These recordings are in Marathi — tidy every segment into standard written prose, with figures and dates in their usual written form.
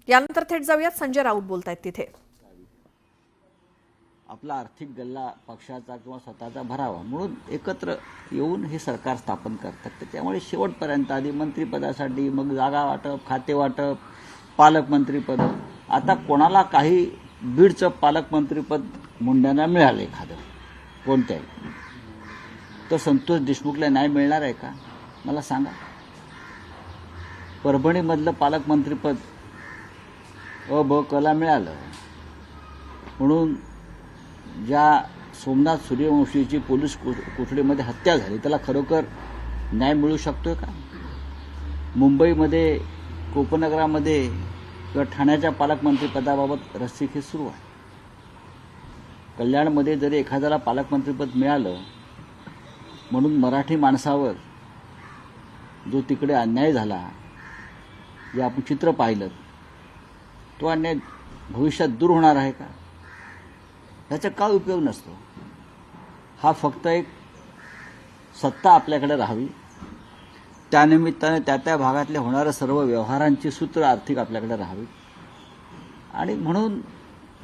यानंतर थेट जाऊयात संजय राऊत बोलतायत तिथे. आपला आर्थिक गल्ला पक्षाचा किंवा स्वतःचा भरावा म्हणून एकत्र येऊन हे सरकार स्थापन करतात. त्याच्यामुळे शेवटपर्यंत आधी मंत्रिपदासाठी, मग जागा वाटप, खाते वाटप, पालकमंत्रीपद. आता कोणाला काही बीडचं पालकमंत्रीपद मुंड्यांना मिळालं एखादं कोणत्याही, तर संतोष देशमुखला नाही मिळणार आहे का? मला सांगा. परभणीमधलं पालकमंत्रीपद ब कला मिळालं म्हणून ज्या सोमनाथ सूर्यवंशीची पोलीस कोठडीमध्ये हत्या झाली त्याला खरोखर न्याय मिळू शकतोय का? मुंबईमध्ये, उपनगरामध्ये किंवा ठाण्याच्या पालकमंत्रीपदाबाबत रस्सीखेच सुरू आहे. कल्याणमध्ये जरी एखाद्याला पालकमंत्रीपद मिळालं म्हणून मराठी माणसावर जो तिकडे अन्याय झाला, जे आपण चित्र पाहिलं, तो अन्याय भविष्यात दूर होणार आहे का? याचा काय उपयोग नसतो. हा फक्त एक सत्ता आपल्याकडे राहावी, त्यानिमित्ताने त्या भागातल्या होणाऱ्या सर्व व्यवहारांची सूत्र आर्थिक आपल्याकडे राहावी आणि म्हणून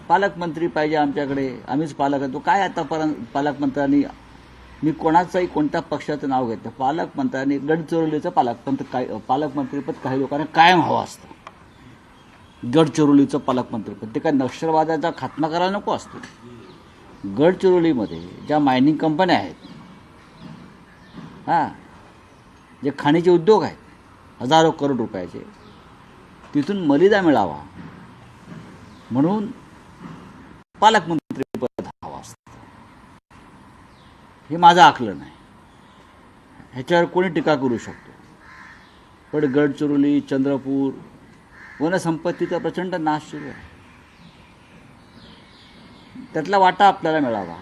पालकमंत्री पाहिजे आमच्याकडे, आम्हीच पालक आहे. तो काय आतापर्यंत पालकमंत्र्यांनी, मी कोणाचंही कोणत्या पक्षाचं नाव घेतलं, पालकमंत्र्यांनी गडचिरोलीचं पालकमंत्रीपद काही लोकांना कायम हवं असतं. गडचिरोलीचं पालकमंत्रीपद ते काय नक्षलवादाचा खात्मा करायला नको असतो. गडचिरोलीमध्ये ज्या मायनिंग कंपन्या आहेत, जे खाणीचे उद्योग आहेत हजारो करोड रुपयाचे, तिथून मलिदा मिळावा म्हणून पालकमंत्रीपद हवं असतं. हे माझं आकलन आहे, ह्याच्यावर कोणी टीका करू शकतो. पण गडचिरोली, चंद्रपूर वनसंपत्तीचा प्रचंड नाश सुरू आहे. त्यातला वाटा आपल्याला मिळावा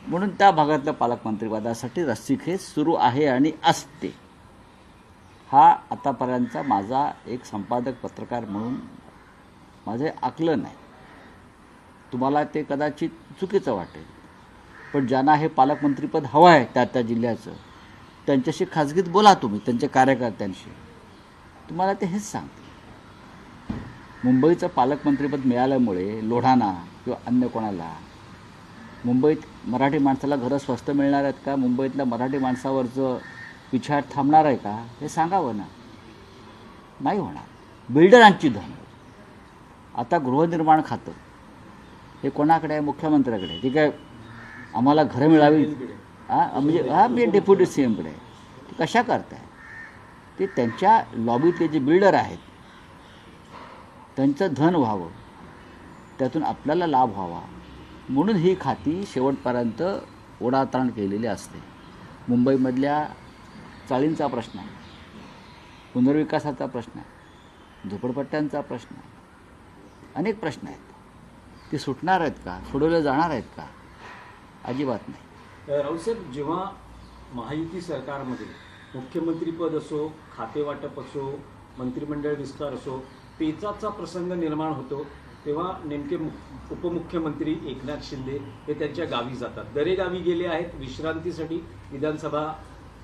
म्हणून त्या भागातल्या पालकमंत्रीपदासाठी रस्सीखेच सुरू आहे आणि असते. हा आतापर्यंतचा माझा एक संपादक पत्रकार म्हणून माझे आकलन आहे. तुम्हाला ते कदाचित चुकीचं वाटेल, पण ज्यांना हे पालकमंत्रीपद हवं आहे त्या जिल्ह्याचं, त्यांच्याशी खाजगीत बोला तुम्ही, त्यांच्या कार्यकर्त्यांशी. तुम्हाला ते हेच सांगते. मुंबईचं पालकमंत्रीपद मिळाल्यामुळे लोढाणा किंवा अन्य कोणाला मुंबईत मराठी माणसाला घरं स्वस्त मिळणार आहेत का? मुंबईतल्या मराठी माणसावरचं पिछाट थांबणार आहे का? हे सांगावं ना. नाही होणार. बिल्डरांची धन. आता गृहनिर्माण खातं हे कोणाकडे आहे? मुख्यमंत्र्याकडे आहे. ती काय आम्हाला घरं मिळावी म्हणजे मी डेप्युटी सी एमकडे आहे. ते कशा करताय? ते त्यांच्या लॉबीतले जे बिल्डर आहेत त्यांचं धन व्हावं, त्यातून आपल्याला लाभ व्हावा म्हणून ही खाती शेवटपर्यंत ओढाताण केलेली असते. मुंबईमधल्या चाळींचा प्रश्न आहे, पुनर्विकासाचा प्रश्न आहे, झोपडपट्ट्यांचा प्रश्न आहे, अनेक प्रश्न आहेत. ते सुटणार आहेत का? सोडवले जाणार आहेत का? अजिबात नाही. राऊतसाहेब, जेव्हा महायुती सरकारमध्ये मुख्यमंत्रीपद असो, खातेवाटप असो, मंत्रिमंडळ विस्तार असो, पेचाचा प्रसंग निर्माण होतो, तेव्हा नेमके उपमुख्यमंत्री एकनाथ शिंदे हे त्यांच्या गावी जातात. दरे गावी गेले आहेत विश्रांतीसाठी, विधानसभा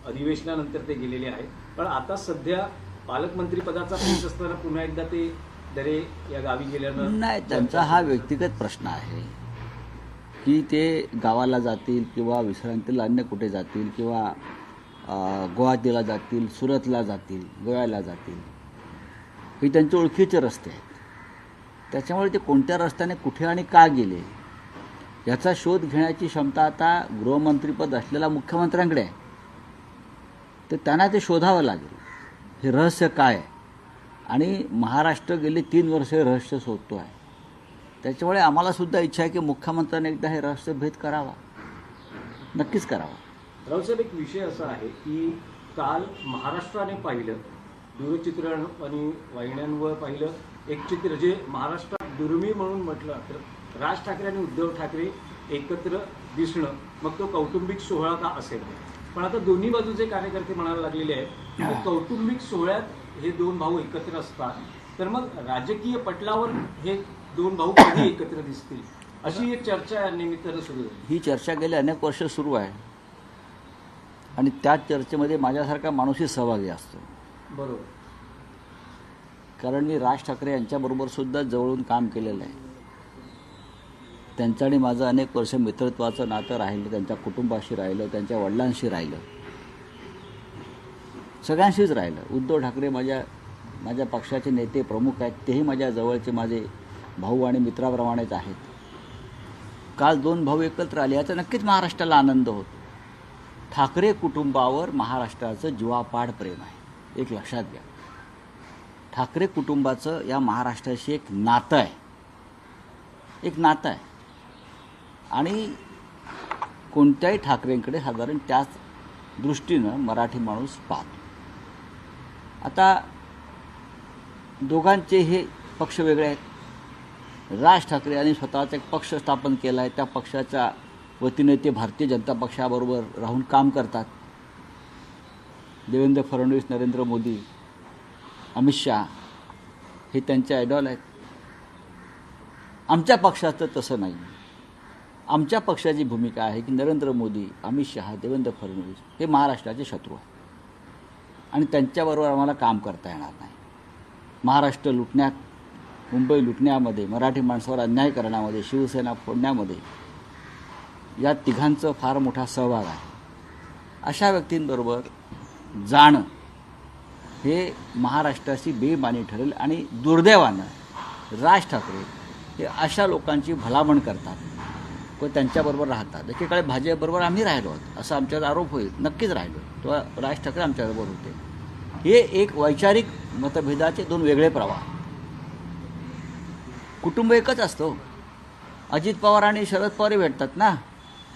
अधिवेशनानंतर ते गेलेले आहेत. पण आता सध्या पालकमंत्रीपदाचा पेच असताना पुन्हा एकदा ते दरे या गावी गेल्यानं नाही, त्यांचा हा व्यक्तिगत प्रश्न आहे की ते गावाला जातील किंवा विश्रांतीला अन्य कुठे जातील किंवा गुवाहाटीला जातील, सुरतला जातील, गोव्याला जातील. हे त्यांचे ओळखीचे रस्ते आहेत. त्याच्यामुळे ते कोणत्या रस्त्याने कुठे आणि का गेले याचा शोध घेण्याची क्षमता आता गृहमंत्रीपद असलेल्या मुख्यमंत्र्यांकडे आहे. तर त्यांना ते शोधावं लागेल, हे रहस्य काय आहे. आणि महाराष्ट्र गेली 3 वर्षे रहस्य शोधतो आहे. त्याच्यामुळे आम्हालासुद्धा इच्छा आहे की मुख्यमंत्र्यांनी एकदा हे रहस्यभेद करावा, नक्कीच करावा. राऊतसाहेब, एक विषय असा आहे की काल महाराष्ट्राने पाहिलं, दूरचित्र आणि वाहिन्यांवर पाहिलं एक चित्र जे महाराष्ट्रात दुर्मिळ म्हणून म्हटलं तर राज ठाकरे आणि उद्धव ठाकरे एकत्र दिसणं, मग तो कौटुंबिक सोहळा का असेल. पण आता दोन्ही बाजूचे कार्यकर्ते म्हणायला लागलेले आहेत की कौटुंबिक सोहळ्यात हे दोन भाऊ एकत्र असतात, तर मग राजकीय पटलावर हे दोन भाऊ कधी एकत्र दिसतील, अशी एक चर्चा या निमित्तानं सुरू आहे. ही चर्चा गेली अनेक वर्ष सुरू आहे आणि त्या चर्चेमध्ये माझ्यासारखा माणूसही सहभागी असतो. बरोबर. कारण मी राज ठाकरे यांच्याबरोबर सुद्धा जवळून काम केलेलं आहे. त्यांचं आणि माझं अनेक वर्ष मित्रत्वाचं नातं राहिलं, त्यांच्या कुटुंबाशी राहिलं, त्यांच्या वडिलांशी राहिलं, सगळ्यांशीच राहिलं. उद्धव ठाकरे माझ्या पक्षाचे नेते प्रमुख आहेत, तेही माझ्या जवळचे माझे भाऊ आणि मित्राप्रमाणेच आहेत. काल 2 भाऊ एकत्र आले याचा नक्कीच महाराष्ट्राला आनंद होतो. ठाकरे कुटुंबावर महाराष्ट्राचं जीवापाड प्रेम आहे, एक लक्षात घ्या. ठाकरे कुटुंबाचं या महाराष्ट्राशी एक नातं आहे, एक नातं आहे. आणि कोणत्याही ठाकरेंकडे साधारण त्याच दृष्टीनं मराठी माणूस पाहतो. आता दोघांचे हे पक्ष वेगळे आहेत. राज ठाकरे यांनी स्वतःचा एक पक्ष स्थापन केला आहे, त्या पक्षाच्या वतीने ते भारतीय जनता पक्षाबरोबर राहून काम करतात. देवेंद्र फडणवीस, नरेंद्र मोदी, अमित शहा हे त्यांचे आयडॉल आहेत. आमच्या पक्षाचं तसं नाही. आमच्या पक्षाची भूमिका आहे की नरेंद्र मोदी, अमित शहा, देवेंद्र फडणवीस हे महाराष्ट्राचे शत्रू आहेत आणि त्यांच्याबरोबर आम्हाला काम करता येणार नाही. महाराष्ट्र लुटण्यात, मुंबई लुटण्यामध्ये, मराठी माणसावर अन्याय करण्यामध्ये, शिवसेना फोडण्यामध्ये या तिघांचं फार मोठा सहभाग आहे. अशा व्यक्तींबरोबर जाणं हे महाराष्ट्राची बेईमानी ठरेल. आणि दुर्दैवानं राज ठाकरे हे अशा लोकांची भलामण करतात व त्यांच्याबरोबर राहतात. एकेकाळी भाजपबरोबर आम्ही राहिलो आहोत असं आमच्यावर आरोप होईल, नक्कीच राहिलो. तो राज ठाकरे आमच्याबरोबर होते. हे एक वैचारिक मतभेदाचे 2 वेगळे प्रवाह. कुटुंब एकच असतो. अजित पवार आणि शरद पवारही भेटतात ना,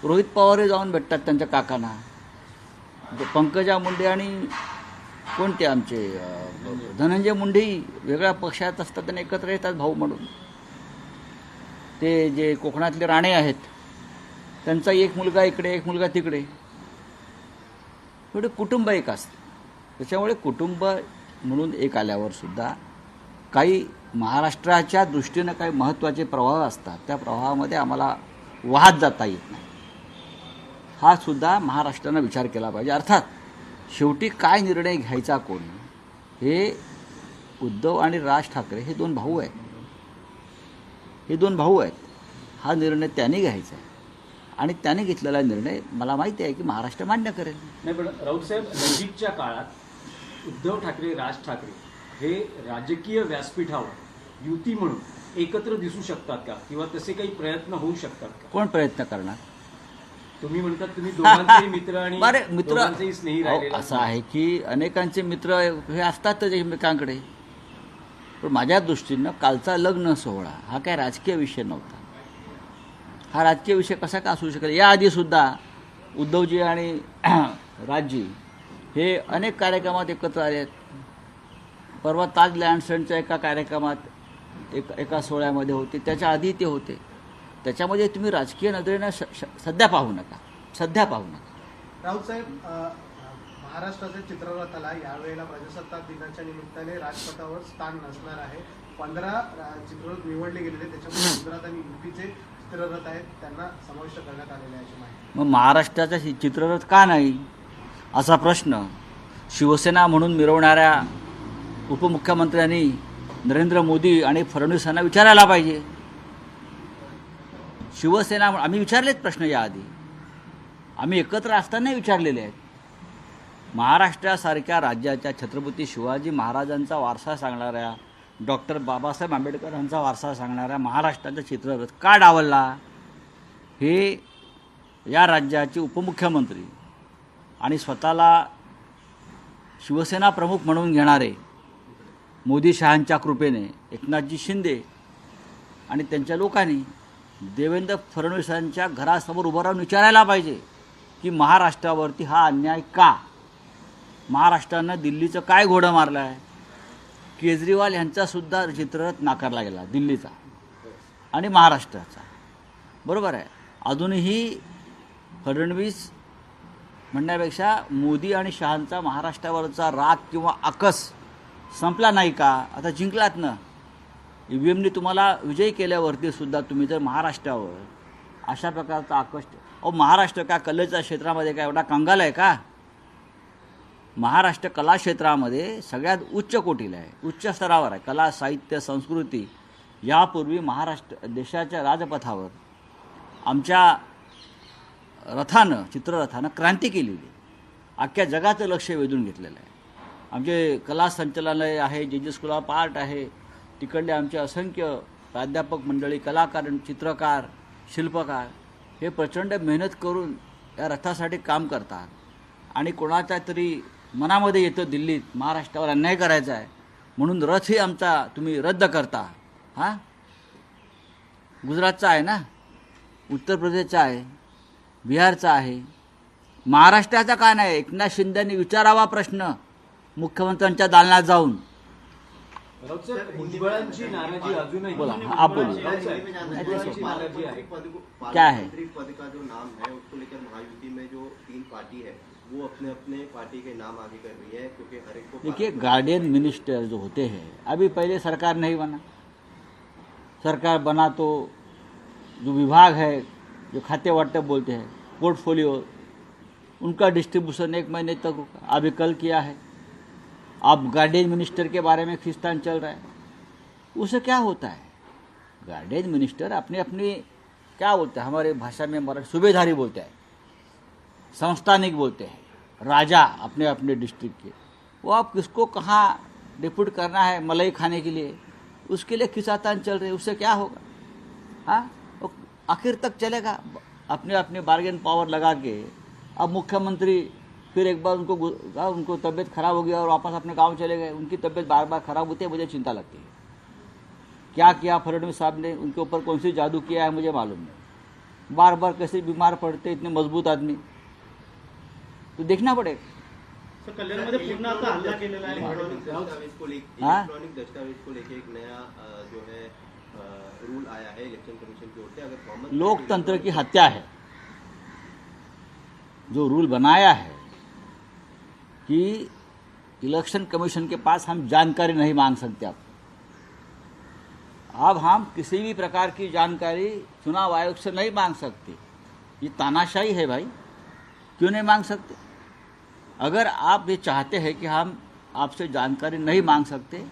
रोहित पवारही जाऊन भेटतात त्यांच्या काकांना. पंकजा मुंडे आणि कोणते आमचे धनंजय मुंडेही वेगळ्या पक्षात असतात आणि एकत्र येतात भाऊ म्हणून. ते जे कोकणातले राणे आहेत त्यांचा एक मुलगा इकडे, एक मुलगा तिकडे. एवढे कुटुंब एक असतं. त्याच्यामुळे कुटुंब म्हणून एक आल्यावर सुद्धा काही महाराष्ट्राच्या दृष्टीनं काही महत्त्वाचे प्रवाह असतात, त्या प्रवाहामध्ये आम्हाला वाहत जाता येत नाही. हा सुद्धा महाराष्ट्रानं विचार केला पाहिजे. अर्थात शेवटी काय निर्णय घ्यायचा कोण, हे उद्धव आणि राज ठाकरे हे 2 भाऊ आहेत. हे 2 भाऊ आहेत. हा निर्णय त्यांनी घ्यायचा आहे आणि त्याने घेतलेला निर्णय मला माहिती आहे की महाराष्ट्र मान्य करेल. नाही, पण राऊतसाहेब, नजीकच्या काळात उद्धव ठाकरे, राज ठाकरे हे राजकीय व्यासपीठावर युती म्हणून एकत्र दिसू शकतात का, किंवा तसे काही प्रयत्न होऊ शकतात का? कोण प्रयत्न करणार? तुम्ही म्हणतात तुम्ही दोघांचेही मित्र आणि बरे मित्र दोघांचेही स्नेही राहिलेले. असं आहे की अनेकांचे मित्र हे असतातच एकमेकांकडे. पण माझ्या दृष्टीनं कालचा लग्न सोहळा हा काय राजकीय विषय नव्हता. हा राजकीय विषय कसा का असू शकेल? याआधीसुद्धा उद्धवजी आणि राजजी हे अनेक कार्यक्रमात एकत्र आले आहेत. परवा ताज लँडसनच्या एका कार्यक्रमात एका सोहळ्यामध्ये होते, त्याच्या आधी ते होते. त्याच्यामध्ये तुम्ही राजकीय नजरेनं सध्या पाहू नका, सध्या पाहू नका. राऊतसाहेब, महाराष्ट्राच्या चित्ररथाला यावेळेला प्रजासत्ताक दिनाच्या निमित्ताने राजपथावर स्थान नसणार आहे. 15 चित्ररथ निवडले गेलेले, त्याच्यामध्ये गुजरात आणि युपीचे चित्ररथ आहेत, त्यांना समाविष्ट करण्यात आलेले आहे अशी माहिती. मग महाराष्ट्राचा चित्ररथ का नाही असा प्रश्न शिवसेना म्हणून मिरवणाऱ्या उपमुख्यमंत्र्यांनी नरेंद्र मोदी आणि फडणवीसांना विचारायला पाहिजे. शिवसेना आम्ही विचारलेत प्रश्न याआधी, आम्ही एकत्र असताना विचारलेले आहेत. महाराष्ट्रासारख्या राज्याच्या छत्रपती शिवाजी महाराजांचा वारसा सांगणाऱ्या, डॉक्टर बाबासाहेब आंबेडकरांचा वारसा सांगणाऱ्या महाराष्ट्राचा चित्ररथ का डावलला, हे या राज्याचे उपमुख्यमंत्री आणि स्वतःला शिवसेना प्रमुख म्हणून घेणारे मोदी शहांच्या कृपेने एकनाथजी शिंदे आणि त्यांच्या लोकांनी देवेंद्र फडणवीसांच्या घरासमोर उभं राहून विचारायला पाहिजे की महाराष्ट्रावरती हा अन्याय का, महाराष्ट्रानं दिल्लीचं काय घोडं मारलं आहे. केजरीवाल यांचासुद्धा चित्ररथ नाकारला गेला, दिल्लीचा आणि महाराष्ट्राचा. बरोबर आहे. अजूनही फडणवीस म्हणण्यापेक्षा मोदी आणि शहांचा महाराष्ट्रावरचा राग किंवा अकस संपला नाही का? आता जिंकलात ना, EVMने तुम्हाला विजयी केल्यावरती सुद्धा तुम्ही जर महाराष्ट्रावर अशा प्रकारचा आकश, महाराष्ट्र का कलेच्या क्षेत्रामध्ये काय एवढा कंगाल आहे का? महाराष्ट्र कला क्षेत्रामध्ये सगळ्यात उच्च कोटीला आहे, उच्च स्तरावर आहे. कला, साहित्य, संस्कृती यापूर्वी महाराष्ट्र देशाच्या राजपथावर आमच्या रथानं, चित्ररथानं क्रांती केलेली आहे. अख्ख्या जगाचं लक्ष वेधून घेतलेलं आहे. आमचे कला संचालनालय आहे, जे स्कूल ऑफ आर्ट आहे, तिकडले आमचे असंख्य प्राध्यापक मंडळी, कलाकार, चित्रकार, शिल्पकार हे प्रचंड मेहनत करून या रथासाठी काम करतात. आणि कोणाच्या तरी मनामध्ये येतं दिल्लीत महाराष्ट्रावर अन्याय करायचा आहे म्हणून रथही आमचा तुम्ही रद्द करता. हां, गुजरातचा आहे ना, उत्तर प्रदेशचा आहे, बिहारचा आहे, महाराष्ट्राचा का नाही? एकनाथ शिंदेंनी विचारावा प्रश्न मुख्यमंत्र्यांच्या दालनात जाऊन. राऊत साहेब, भुजबळांची नाराजी अजूनही बोला, आप बोलिए. राऊत साहेब, भुजबळांची नाराजी आहे. क्या है? मंत्री पद का जो नाम है उसको लेकर महायुति में जो 3 पार्टी है वो अपने अपने पार्टी के नाम आगे कर रही है, क्योंकि हर एक को देखिए, गार्डियन मिनिस्टर जो होते हैं, अभी पहले सरकार नहीं बना, सरकार बना तो जो विभाग है, जो खाते वाटप बोलते हैं, पोर्टफोलियो, उनका डिस्ट्रीब्यूशन 1 महीने तक रुका. अभी कल किया है. अब गार्डियन मिनिस्टर के बारे में खींचतान चल रहा है. उससे क्या होता है? गार्डियन मिनिस्टर अपने अपनी क्या बोलते हैं, हमारे भाषा में मराठी सूबेदारी बोलते हैं, संस्थानिक बोलते हैं, राजा अपने अपने डिस्ट्रिक्ट के. वो आप किसको कहाँ डिप्यूट करना है मलाई खाने के लिए, उसके लिए खिंचातान चल रही है. उससे क्या होगा? हाँ, वो आखिर तक चलेगा अपने अपने बार्गेन पावर लगा के. अब मुख्यमंत्री फिर एक बार उनको तबीयत खराब हो गया और वापस अपने गांव चले गए. उनकी तबीयत बार बार खराब होती है, मुझे चिंता लगती है. क्या किया फडणवीस साहब ने, उनके ऊपर कौन सी जादू किया है मुझे मालूम नहीं. बार बार कैसे बीमार पड़ते, इतने मजबूत आदमी, तो देखना पड़ेगा. कल्याणमध्ये पूर्ण आता हल्ला केलेला आहे. इलेक्ट्रॉनिक दस्तावेज को लेकर एक नया जो है रूल आया है इलेक्शन कमीशन की ओर से. अगर कॉमन लोकतंत्र की हत्या है. जो रूल बनाया है कि इलेक्शन कमीशन के पास हम जानकारी नहीं मांग सकते. अब हम किसी भी प्रकार की जानकारी चुनाव आयोग से नहीं मांग सकते. ये तानाशाही है भाई. क्यों नहीं मांग सकते? अगर आप ये चाहते हैं कि हम आपसे जानकारी नहीं मांग सकते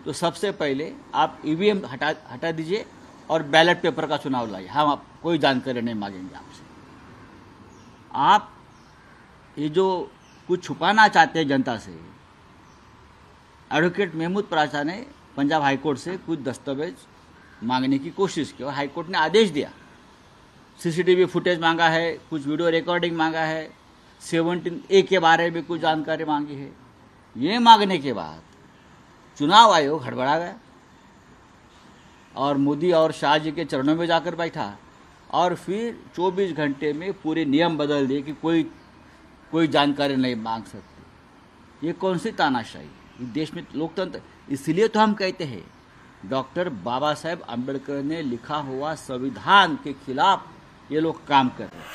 तो सबसे पहले आप ईवीएम हटा दीजिए और बैलेट पेपर का चुनाव लाइए. हम आप कोई जानकारी नहीं मांगेंगे आपसे. आप ये जो कुछ छुपाना चाहते हैं जनता से, एडवोकेट महमूद प्राचा ने पंजाब हाईकोर्ट से कुछ दस्तावेज मांगने की कोशिश की और हाईकोर्ट ने आदेश दिया. सीसीटीवी फुटेज मांगा है, कुछ वीडियो रिकॉर्डिंग मांगा है, 17A के बारे में कुछ जानकारी मांगी है. ये मांगने के बाद चुनाव आयोग हड़बड़ा गया और मोदी और शाह जी के चरणों में जाकर बैठा और फिर 24 घंटे में पूरे नियम बदल दिए कि कोई जानकारी नहीं मांग सकते. ये कौन सी तानाशाही? इस देश में लोकतंत्र. इसलिए तो हम कहते हैं डॉक्टर बाबा साहेब आम्बेडकर ने लिखा हुआ संविधान के खिलाफ ये लोग काम कर रहे हैं.